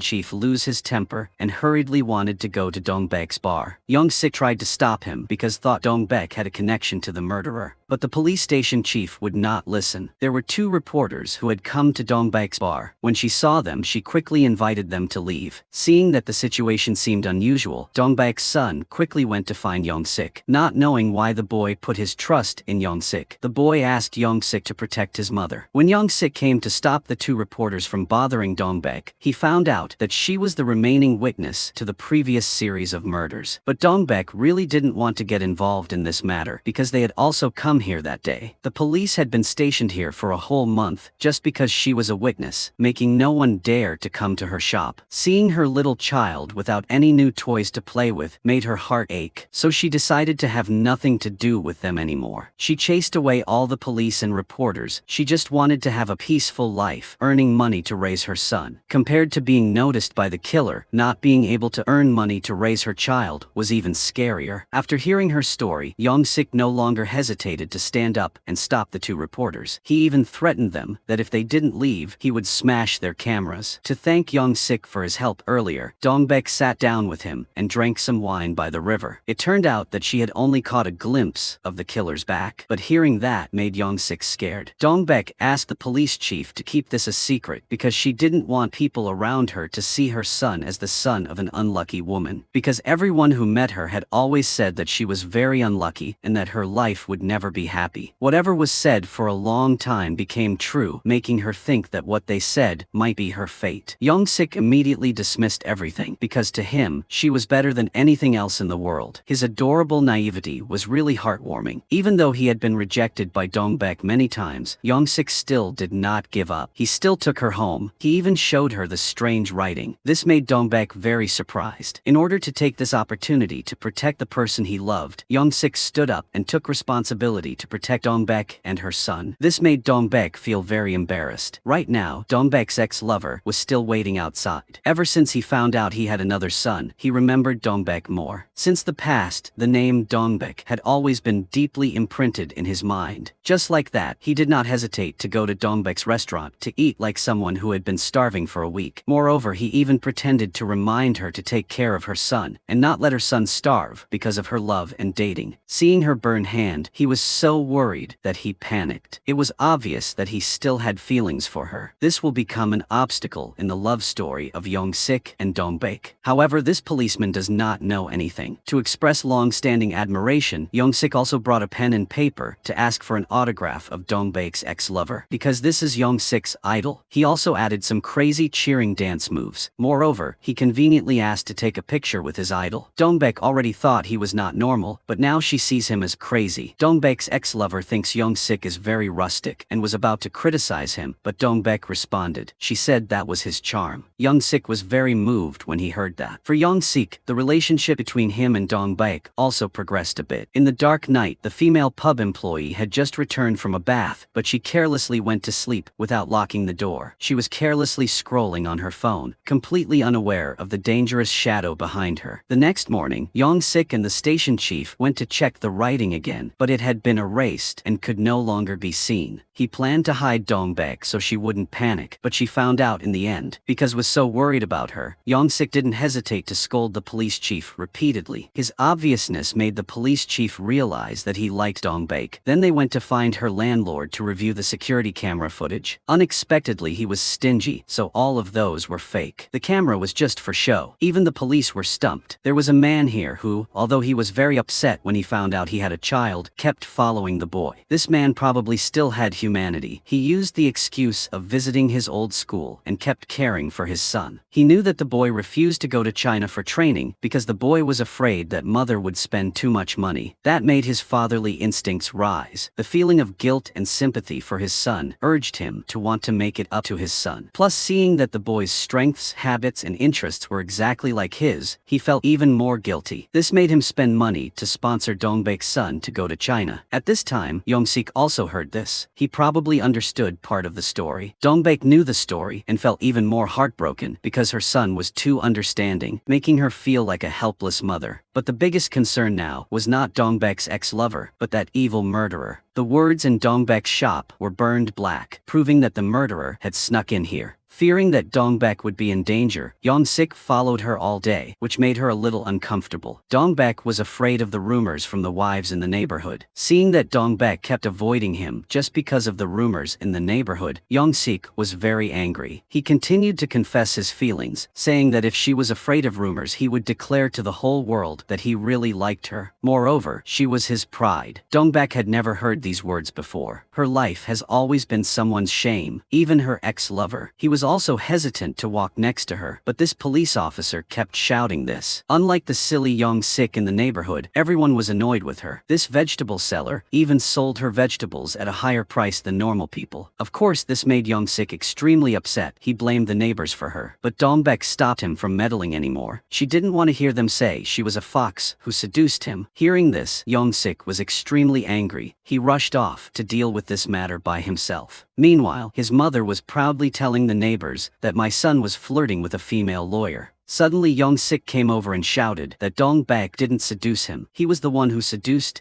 chief lose his temper and hurriedly wanted to go to Dongbek's bar. Young-sik tried to stop him because thought Dongbek had a connection to the murderer. But the police station chief would not listen. There were two reporters who had come to Dongbek's bar. When she saw them, she quickly invited them to leave. Seeing that the situation seemed unusual, Dongbek's son quickly went to find Young-sik. Not knowing why the boy put his trust in Young-sik, the boy asked Young-sik to protect his mother. When Young-sik came to stop the two reporters from bothering Dongbek, he found out that she was the remaining witness to the previous series of murders. But Dongbek really didn't want to get involved in this matter because they had also come here that day. The police had been stationed here for a whole month just because she was a witness, making no one dare to come to her shop. Seeing her little child without any new toys to play with made her heart ache, so she decided to have nothing to do with them anymore. She chased away all the police and reporters. She just wanted to have a peaceful life, earning money to raise her son. Compared to being noticed by the killer, not being able to earn money to raise her child was even scarier. After hearing her story, Young-sik no longer hesitated to stand up and stop the two reporters. He even threatened them that if they didn't leave, he would smash their cameras. To thank Young-sik for his help earlier, Dongbek sat down with him and drank some wine by the river. It turned out that she had only caught a glimpse of the killer's back, but hearing that made Young-sik scared. Dongbek asked the police chief to keep this a secret because she didn't want people around her to see her son as the son of an unlucky woman, because everyone who met her had always said that she was very unlucky and that her life would never be happy. Whatever was said for a long time became true, making her think that what they said might be her fate. Young-sik immediately dismissed everything because to him, she was better than anything else in the world. His adorable naivety was really heartwarming. Even though he had been rejected by Dongbek many times, Young-sik still did not give up. He still took her home. He even showed her the strange writing. This made Dongbek very surprised. In order to take this opportunity to protect the person he loved, Young-sik stood up and took responsibility to protect Dongbek and her son. This made Dongbek feel very embarrassed. Right now, Dongbek's ex-lover was still waiting outside. Ever since he found out he had another son, he remembered Dongbek more. Since the past, the name Dongbek had always been deeply imprinted in his mind. Just like that, he did not hesitate to go to Dongbek's restaurant to eat like someone who had been starving for a week. Moreover, he even pretended to remind her to take care of her son and not let her son starve because of her love and dating. Seeing her burned hand, he was so worried that he panicked. It was obvious that he still had feelings for her. This will become an obstacle in the love story of Young-sik and Dongbek. However, this policeman does not know anything. To express long-standing admiration, Young-sik also brought a pen and paper to ask for an autograph of Dongbek's ex-lover. Because this is Young-sik's idol, he also added some crazy cheering dance moves. Moreover, he conveniently asked to take a picture with his idol. Dongbek already thought he was not normal, but now she sees him as crazy. Dongbek's ex-lover thinks Young-sik is very rustic and was about to criticize him, but Dongbek responded. She said that was his charm. Young-sik was very moved when he heard that. For Young-sik, the relationship between him and Dongbek also progressed a bit. In the dark night, the female pub employee had just returned from a bath, but she carelessly went to sleep without locking the door. She was carelessly scrolling on her phone, completely unaware of the dangerous shadow behind her. The next morning, Young-sik and the station chief went to check the writing again, but it had been erased and could no longer be seen. He planned to hide Dongbek so she wouldn't panic, but she found out in the end. Because was so worried about her, Young-sik didn't hesitate to scold the police chief repeatedly. His obviousness made the police chief realize that he liked Dongbek. Then they went to find her landlord to review the security camera footage. Unexpectedly, he was stingy, so all of those were fake. The camera was just for show. Even the police were stumped. There was a man here who, although he was very upset when he found out he had a child, kept following the boy. This man probably still had humanity. He used the excuse of visiting his old school and kept caring for his son. He knew that the boy refused to go to China for training because the boy was afraid that mother would spend too much money. That made his fatherly instincts rise. The feeling of guilt and sympathy for his son urged him to want to make it up to his son. Plus, seeing that the boy's strengths, habits, and interests were exactly like his, he felt even more guilty. This made him spend money to sponsor Dongbek's son to go to China. At this time, Young-sik also heard this. He probably understood part of the story. Dongbek knew the story and felt even more heartbroken because her son was too understanding, making her feel like a helpless mother. But the biggest concern now was not Dongbek's ex-lover, but that evil murderer. The words in Dongbek's shop were burned black, proving that the murderer had snuck in here. Fearing that Dongbek would be in danger, Young-sik followed her all day, which made her a little uncomfortable. Dongbek was afraid of the rumors from the wives in the neighborhood. Seeing that Dongbek kept avoiding him just because of the rumors in the neighborhood, Young-sik was very angry. He continued to confess his feelings, saying that if she was afraid of rumors he would declare to the whole world that he really liked her. Moreover, she was his pride. Dongbek had never heard these words before. Her life has always been someone's shame, even her ex-lover. He was also hesitant to walk next to her, but this police officer kept shouting this. Unlike the silly Young-sik in the neighborhood, everyone was annoyed with her. This vegetable seller even sold her vegetables at a higher price than normal people. Of course, this made Young-sik extremely upset. He blamed the neighbors for her, but Dongbek stopped him from meddling anymore. She didn't want to hear them say she was a fox who seduced him. Hearing this, Young-sik was extremely angry. He rushed off to deal with this matter by himself. Meanwhile, his mother was proudly telling the neighbors that my son was flirting with a female lawyer. Suddenly Young-sik came over and shouted that Dongbek didn't seduce him. He was the one who seduced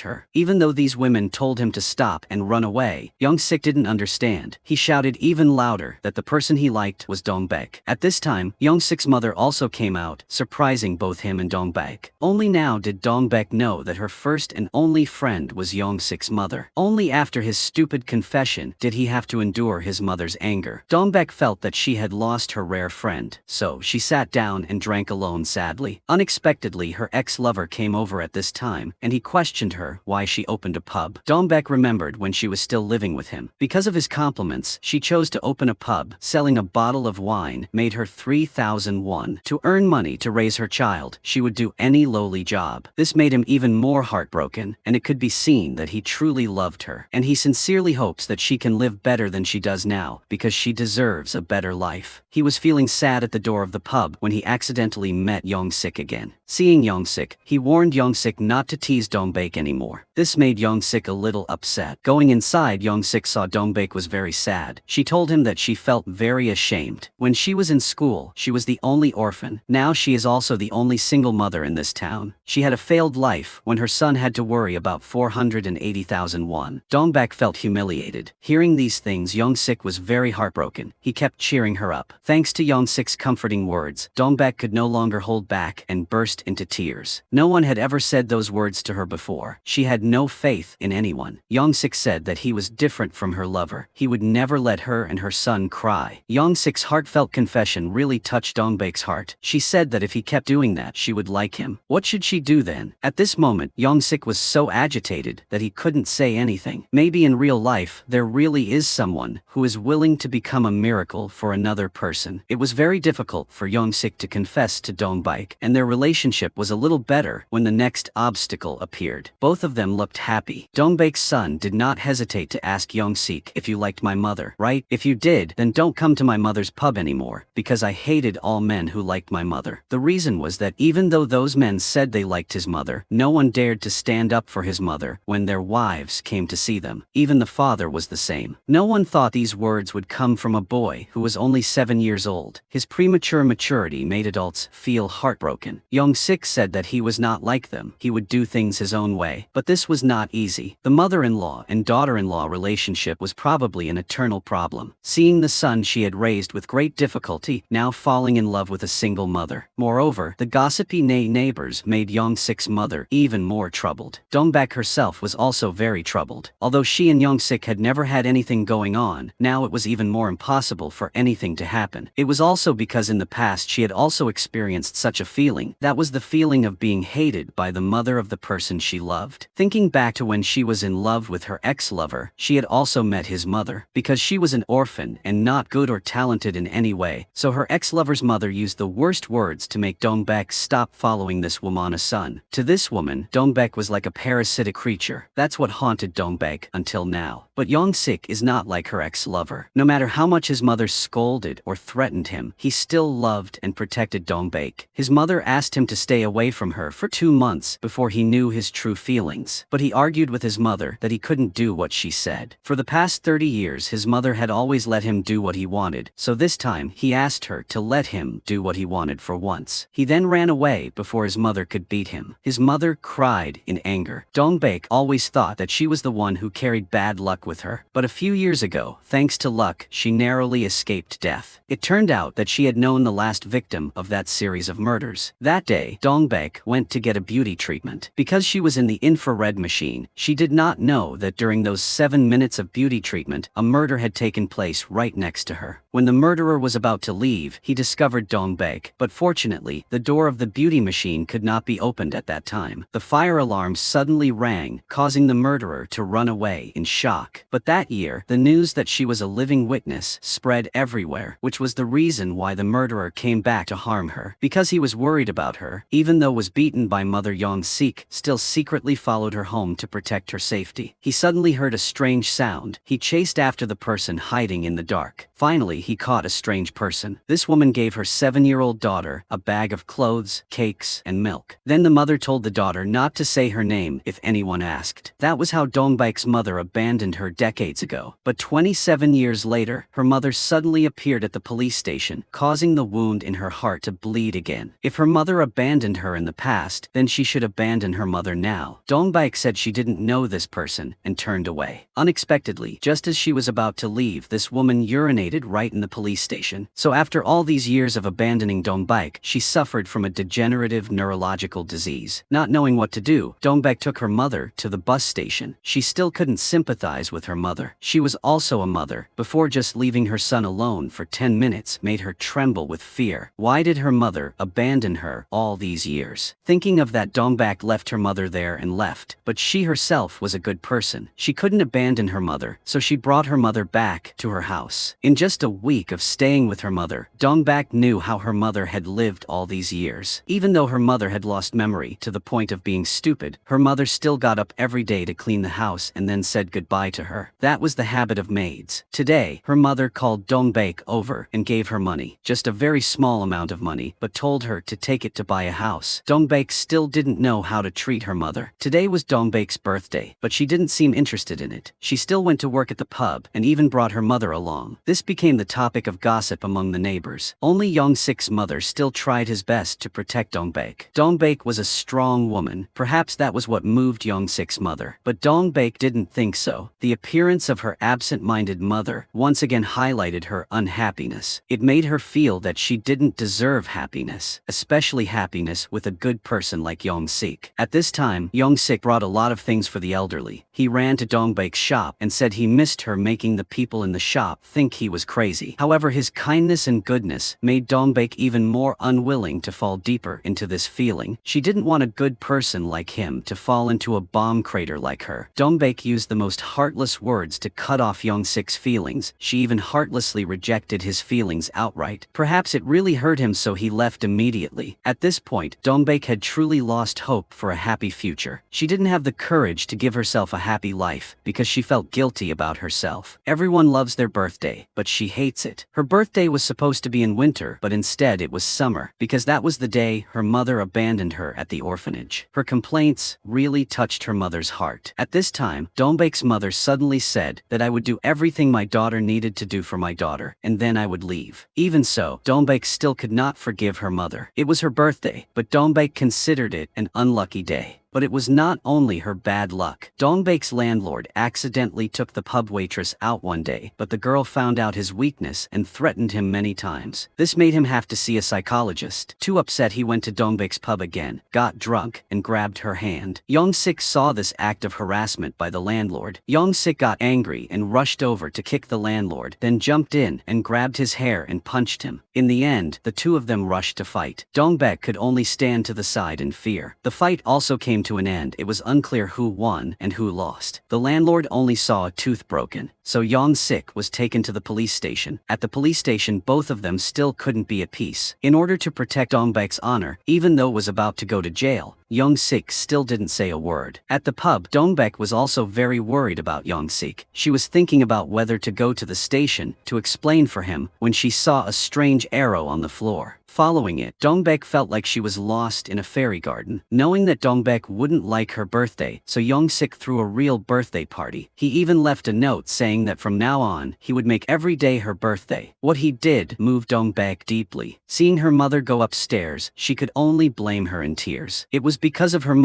her. Even though these women told him to stop and run away, Young-sik didn't understand. He shouted even louder that the person he liked was Dongbek. At this time, Young-sik's mother also came out, surprising both him and Dongbek. Only now did Dongbek know that her first and only friend was Young-sik's mother. Only after his stupid confession did he have to endure his mother's anger. Dongbek felt that she had lost her rare friend, so she sat down and drank alone sadly. Unexpectedly, her ex-lover came over at this time, and he questioned her why she opened a pub. Dongbek remembered when she was still living with him. Because of his compliments, she chose to open a pub. Selling a bottle of wine made her 3,000 won. To earn money to raise her child, she would do any lowly job. This made him even more heartbroken, and it could be seen that he truly loved her. And he sincerely hopes that she can live better than she does now, because she deserves a better life. He was feeling sad at the door of the pub when he accidentally met Young-sik again. Seeing Young-sik, he warned Young-sik not to tease Dongbek anymore. This made Young-sik a little upset. Going inside, Young-sik saw Dongbek was very sad. She told him that she felt very ashamed. When she was in school, she was the only orphan. Now she is also the only single mother in this town. She had a failed life when her son had to worry about 480,000 won. Dongbek felt humiliated. Hearing these things, Young-sik was very heartbroken. He kept cheering her up. Thanks to Young-sik's comforting words, Dongbek could no longer hold back and burst into tears. No one had ever said those words to her before. She had no faith in anyone. Young-sik said that he was different from her lover. He would never let her and her son cry. Young-sik's heartfelt confession really touched Dongbek's heart. She said that if he kept doing that, she would like him. What should she do then? At this moment, Young-sik was so agitated that he couldn't say anything. Maybe in real life, there really is someone who is willing to become a miracle for another person. It was very difficult for Young-sik to confess to Dongbek, and their relationship was a little better when the next obstacle appeared. Both of them looked happy. Dongbek's son did not hesitate to ask Young-sik, "If you liked my mother, right? If you did, then don't come to my mother's pub anymore, because I hated all men who liked my mother." The reason was that even though those men said they liked his mother, no one dared to stand up for his mother when their wives came to see them. Even the father was the same. No one thought these words would come from a boy who was only 7 years old. His premature maturity made adults feel heartbroken. Young-sik said that he was not like them. He would do things his own way. But this was not easy. The mother-in-law and daughter-in-law relationship was probably an eternal problem. Seeing the son she had raised with great difficulty now falling in love with a single mother. Moreover, the gossipy neighbors made Young-sik's mother even more troubled. Dongbek herself was also very troubled. Although she and Young-sik had never had anything going on, now it was even more impossible for anything to happen. It was also because in the past she had also experienced such a feeling. That was the feeling of being hated by the mother of the person she loved. Thinking back to when she was in love with her ex-lover, she had also met his mother. Because she was an orphan and not good or talented in any way, so her ex-lover's mother used the worst words to make Dongbek stop following this woman's son. To this woman, Dongbek was like a parasitic creature. That's what haunted Dongbek until now. But Young-sik is not like her ex-lover. No matter how much his mother scolded or threatened him, he still loved and protected Dongbek. His mother asked him to stay away from her for 2 months before he knew his true feelings. But he argued with his mother that he couldn't do what she said. For the past 30 years his mother had always let him do what he wanted, so this time he asked her to let him do what he wanted for once. He then ran away before his mother could beat him. His mother cried in anger. Dong-baek always thought that she was the one who carried bad luck with her, but a few years ago, thanks to luck, she narrowly escaped death. It turned out that she had known the last victim of that series of murders. That day, Dong-baek went to get a beauty treatment. Because she was in the infrared machine, she did not know that during those 7 minutes of beauty treatment, a murder had taken place right next to her. When the murderer was about to leave, he discovered Dong-baek, but fortunately, the door of the beauty machine could not be opened at that time. The fire alarm suddenly rang, causing the murderer to run away in shock. But that year, the news that she was a living witness spread everywhere, which was the reason why the murderer came back to harm her. Because he was worried about her, even though was beaten by Mother Young-sik, still secretly followed her home to protect her safety. He suddenly heard a strange sound. He chased after the person hiding in the dark. Finally, he caught a strange person. This woman gave her 7-year-old daughter a bag of clothes, cakes, and milk. Then the mother told the daughter not to say her name if anyone asked. That was how Dong-baek's mother abandoned her decades ago. But 27 years later, her mother suddenly appeared at the police station, causing the wound in her heart to bleed again. If her mother abandoned her in the past, then she should abandon her mother now. Dong-baek said she didn't know this person and turned away. Unexpectedly, just as she was about to leave, this woman urinated right in the police station. So after all these years of abandoning Dong-baek, she suffered from a degenerative neurological disease. Not knowing what to do, Dong-baek took her mother to the bus station. She still couldn't sympathize with her mother. She was also a mother. Before just leaving her son alone for 10 minutes made her tremble with fear. Why did her mother abandon her all these years? Thinking of that, Dong-baek left her mother there and left. But she herself was a good person. She couldn't abandon her mother, so she brought her mother back to her house. In just a week of staying with her mother, Dong-baek knew how her mother had lived all these years. Even though her mother had lost memory to the point of being stupid, her mother still got up every day to clean the house and then said goodbye to her. That was the habit of maids. Today, her mother called Dong-baek over and gave her money. Just a very small amount of money, but told her to take it to buy a house. Dong-baek still didn't know how to treat her mother. Today was Dong-baek's birthday, but she didn't seem interested in it. She still went to work at the pub and even brought her mother along. This became the topic of gossip among the neighbors. Only Young-sik's mother still tried his best to protect Dong-baek. Dong-baek was a strong woman. Perhaps that was what moved Young-sik's mother. But Dong-baek didn't think so. The appearance of her absent-minded mother once again highlighted her unhappiness. It made her feel that she didn't deserve happiness, especially happiness with a good person like Young-sik. At this time, Young-sik brought a lot of things for the elderly. He ran to Dong-baek's shop and said he missed her, making the people in the shop think he was crazy. However, his kindness and goodness made Dong-baek even more unwilling to fall deeper into this feeling. She didn't want a good person like him to fall into a bomb crater like her. Dong-baek used the most heartless words to cut off Young-sik's feelings. She even heartlessly rejected his feelings outright. Perhaps it really hurt him, so he left immediately. At this point, Dong-baek had truly lost hope for a happy future. She didn't have the courage to give herself a happy life because she felt guilty about herself. Everyone loves their birthday, but she hates it. Her birthday was supposed to be in winter, but instead it was summer, because that was the day her mother abandoned her at the orphanage. Her complaints really touched her mother's heart. At this time, Dong-baek's mother suddenly said that I would do everything my daughter needed to do for my daughter, and then I would leave. Even so, Dong-baek still could not forgive her mother. It was her birthday, but Dong-baek considered it an unlucky day. But it was not only her bad luck. Dong-baek's landlord accidentally took the pub waitress out one day, but the girl found out his weakness and threatened him many times. This made him have to see a psychologist. Too upset, he went to Dong-baek's pub again, got drunk, and grabbed her hand. Young-sik saw this act of harassment by the landlord. Young-sik got angry and rushed over to kick the landlord, then jumped in and grabbed his hair and punched him. In the end, the two of them rushed to fight. Dong-baek could only stand to the side in fear. The fight also came to an end. It was unclear who won and who lost. The landlord only saw a tooth broken, so Young-sik was taken to the police station. At the police station, both of them still couldn't be at peace. In order to protect Dong-baek's honor, even though it was about to go to jail, Young-sik still didn't say a word. At the pub, Dong-baek was also very worried about Young-sik. She was thinking about whether to go to the station to explain for him when she saw a strange arrow on the floor. Following it, Dongbek felt like she was lost in a fairy garden. Knowing that Dongbek wouldn't like her birthday, so Young-sik threw a real birthday party. He even left a note saying that from now on, he would make every day her birthday. What he did moved Dongbek deeply. Seeing her mother go upstairs, she could only blame her in tears. It was because of her mother